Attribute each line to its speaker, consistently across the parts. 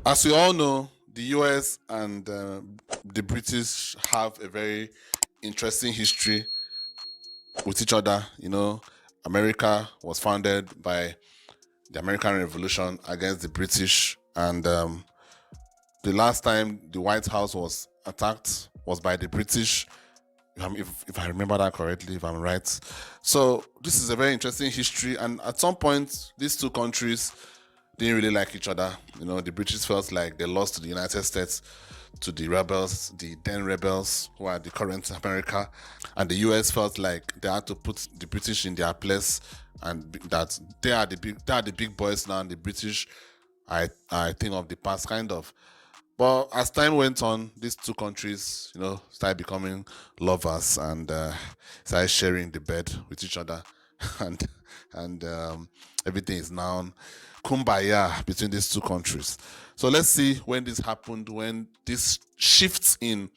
Speaker 1: As we all know, the US and the British have a very interesting history with each other. America was founded by the American Revolution against the British, and the last time the White House was attacked was by the British. If I remember that correctly, if I'm right. So this is a very interesting history, and at some point, these two countries didn't really like each other. The British felt like they lost to the United States, to the rebels, the then rebels who are the current America, and the US felt like they had to put the British in their place, and that they are the big boys now, and the British I think of the past, kind of. But as time went on, these two countries, started becoming lovers, and started sharing the bed with each other, and everything is now kumbaya between these two countries. So let's see when this happened, when this shifts in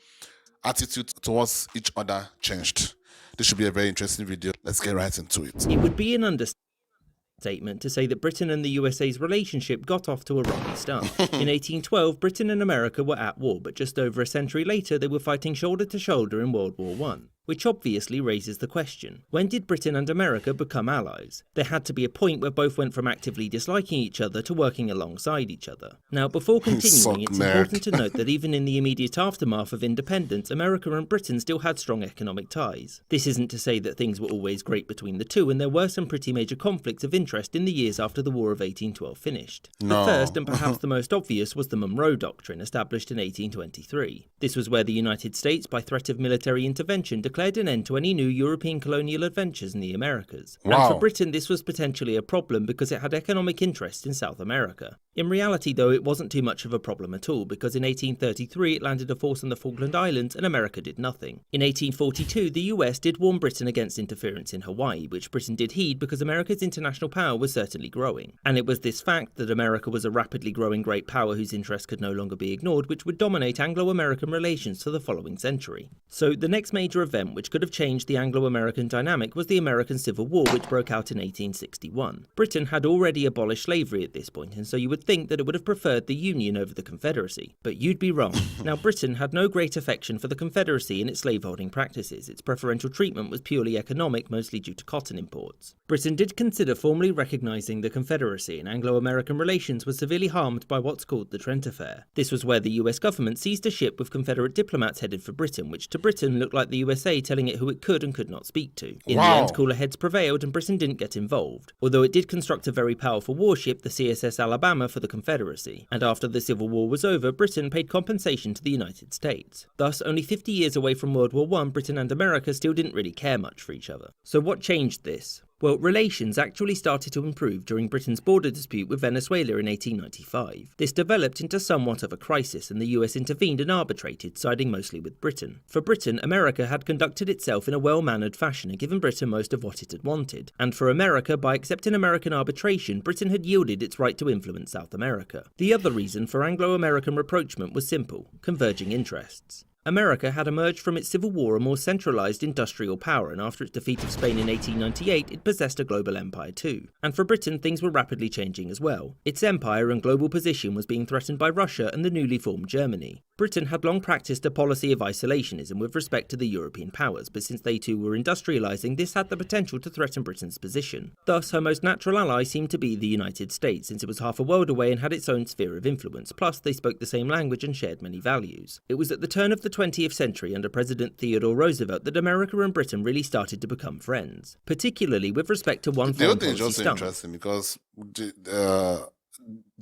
Speaker 1: attitude towards each other changed. This should be a very interesting video. Let's get right into it.
Speaker 2: It would be an understatement to say that Britain and the USA's relationship got off to a rocky start. In 1812, Britain and America were at war, but just over a century later, they were fighting shoulder to shoulder in World War I. Which obviously raises the question, when did Britain and America become allies? There had to be a point where both went from actively disliking each other to working alongside each other. Now, before continuing, it's important to note that even in the immediate aftermath of independence, America and Britain still had strong economic ties. This isn't to say that things were always great between the two, and there were some pretty major conflicts of interest in the years after the War of 1812 finished. The first, and perhaps the most obvious, was the Monroe Doctrine, established in 1823. This was where the United States, by threat of military intervention, declared an end to any new European colonial adventures in the Americas.
Speaker 1: Wow.
Speaker 2: And for Britain, this was potentially a problem because it had economic interests in South America. In reality, though, it wasn't too much of a problem at all, because in 1833 it landed a force on the Falkland Islands and America did nothing. In 1842, the US did warn Britain against interference in Hawaii, which Britain did heed because America's international power was certainly growing. And it was this fact, that America was a rapidly growing great power whose interests could no longer be ignored, which would dominate Anglo-American relations for the following century. So the next major event which could have changed the Anglo-American dynamic was the American Civil War, which broke out in 1861. Britain had already abolished slavery at this point, and so you would think that it would have preferred the Union over the Confederacy. But you'd be wrong. Now, Britain had no great affection for the Confederacy and its slaveholding practices. Its preferential treatment was purely economic, mostly due to cotton imports. Britain did consider formally recognising the Confederacy, and Anglo-American relations were severely harmed by what's called the Trent Affair. This was where the US government seized a ship with Confederate diplomats headed for Britain, which to Britain looked like the USA telling it who it could and could not speak to. In the end, cooler heads prevailed and Britain didn't get involved, although it did construct a very powerful warship, the CSS Alabama, for the Confederacy. And after the Civil War was over, Britain paid compensation to the United States. Thus, only 50 years away from World War I, Britain and America still didn't really care much for each other. So what changed this? Well, relations actually started to improve during Britain's border dispute with Venezuela in 1895. This developed into somewhat of a crisis, and the US intervened and arbitrated, siding mostly with Britain. For Britain, America had conducted itself in a well-mannered fashion and given Britain most of what it had wanted. And for America, by accepting American arbitration, Britain had yielded its right to influence South America. The other reason for Anglo-American rapprochement was simple: converging interests. America had emerged from its civil war a more centralised industrial power, and after its defeat of Spain in 1898, it possessed a global empire too. And for Britain, things were rapidly changing as well. Its empire and global position was being threatened by Russia and the newly formed Germany. Britain had long practiced a policy of isolationism with respect to the European powers, but since they too were industrialising, this had the potential to threaten Britain's position. Thus, her most natural ally seemed to be the United States, since it was half a world away and had its own sphere of influence, plus they spoke the same language and shared many values. It was at the turn of the 20th century under President Theodore Roosevelt that America and Britain really started to become friends, particularly with respect to one foreign policy
Speaker 1: The other thing is also interesting because the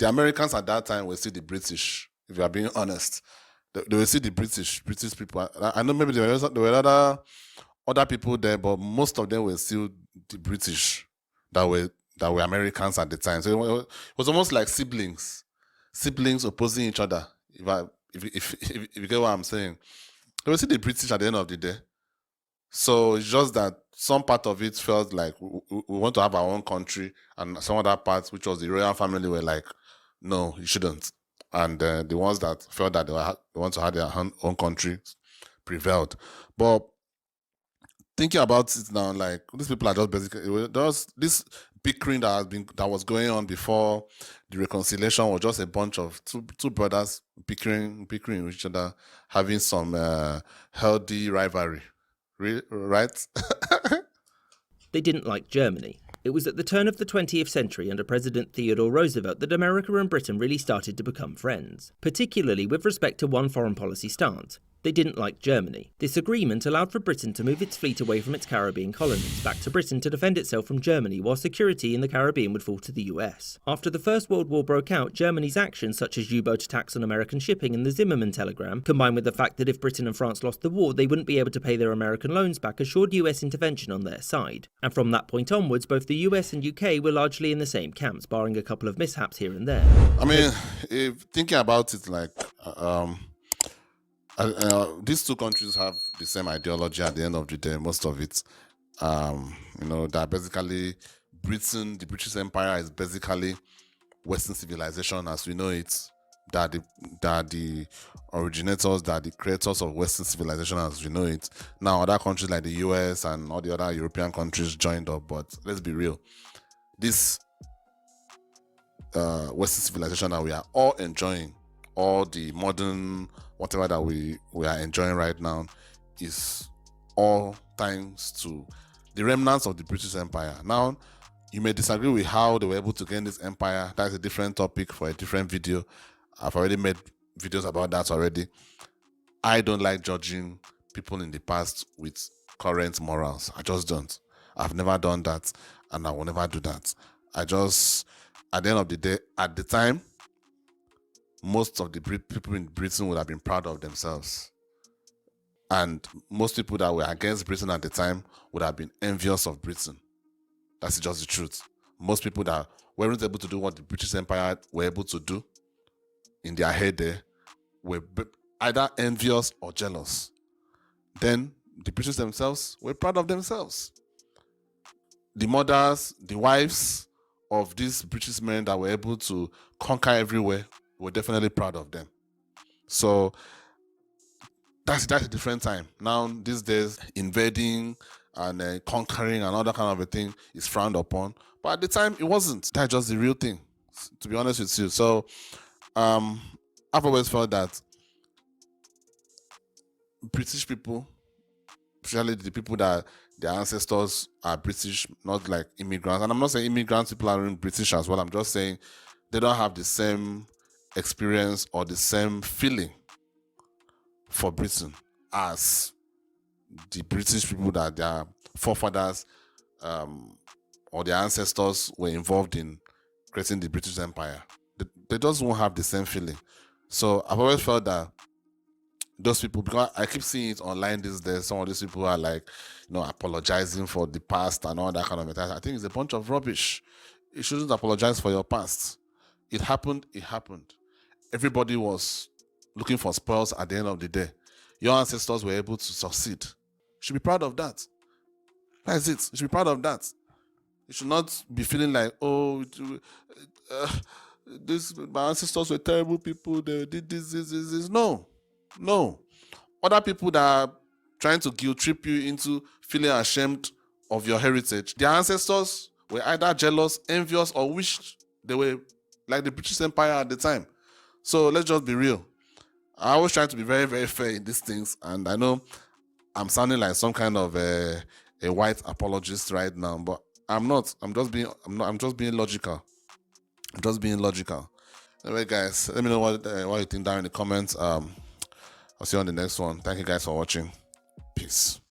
Speaker 1: Americans at that time were still the British, if you are being honest. They were still the British people. I know maybe there were other people there, but most of them were still the British that were Americans at the time. So it was almost like siblings opposing each other. If you get what I'm saying, they were still the British at the end of the day. So it's just that some part of it felt like we want to have our own country, and some other parts, which was the royal family, were like, no, you shouldn't. And the ones that felt that they want to have their own country prevailed. But thinking about it now, like, these people are just basically, this bickering that was going on before the reconciliation was just a bunch of two brothers bickering with each other, having some healthy rivalry, right?
Speaker 2: They didn't like Germany. It was at the turn of the 20th century under President Theodore Roosevelt that America and Britain really started to become friends, particularly with respect to one foreign policy stance. They didn't like Germany. This agreement allowed for Britain to move its fleet away from its Caribbean colonies, back to Britain to defend itself from Germany, while security in the Caribbean would fall to the US. After the First World War broke out, Germany's actions, such as U-boat attacks on American shipping and the Zimmermann telegram, combined with the fact that if Britain and France lost the war, they wouldn't be able to pay their American loans back, assured US intervention on their side. And from that point onwards, both the US and UK were largely in the same camps, barring a couple of mishaps here and there.
Speaker 1: I mean, if thinking about it, like, these two countries have the same ideology at the end of the day, most of it. That basically Britain, the British Empire is basically Western civilization as we know it. That the originators, that the creators of Western civilization as we know it. Now, other countries like the US and all the other European countries joined up, but let's be real. This Western civilization that we are all enjoying, all the modern whatever that we are enjoying right now, is all thanks to the remnants of the British Empire. Now, you may disagree with how they were able to gain this empire. That's a different topic for a different video. I've already made videos about that already. I don't like judging people in the past with current morals. I just don't. I've never done that, and I will never do that. At the end of the day, at the time, most of the people in Britain would have been proud of themselves. And most people that were against Britain at the time would have been envious of Britain. That's just the truth. Most people that weren't able to do what the British Empire were able to do in their heyday were either envious or jealous. Then the British themselves were proud of themselves. The mothers, the wives of these British men that were able to conquer everywhere were definitely proud of them. So that's a different time. Now, these days, invading and conquering and all that kind of a thing is frowned upon. But at the time, it wasn't. That's just the real thing, to be honest with you. So I've always felt that British people, especially the people that their ancestors are British, not like immigrants. And I'm not saying immigrants, people are British as well. I'm just saying they don't have the same experience or the same feeling for Britain as the British people that their forefathers or their ancestors were involved in creating the British Empire. They just won't have the same feeling. So I've always felt that those people, because I keep seeing it online these days, some of these people are like, apologizing for the past and all that kind of thing. I think it's a bunch of rubbish. You shouldn't apologize for your past. It happened. Everybody was looking for spoils at the end of the day. Your ancestors were able to succeed. You should be proud of that. That's it. You should be proud of that. You should not be feeling like, my ancestors were terrible people. They did this. No. Other people that are trying to guilt trip you into feeling ashamed of your heritage, their ancestors were either jealous, envious, or wished they were like the British Empire at the time. So let's just be real. I always try to be very, very fair in these things, and I know I'm sounding like some kind of a white apologist right now, but I'm not. I'm just being logical. I'm just being logical. Anyway, guys, let me know what you think down in the comments. I'll see you on the next one. Thank you guys for watching. Peace.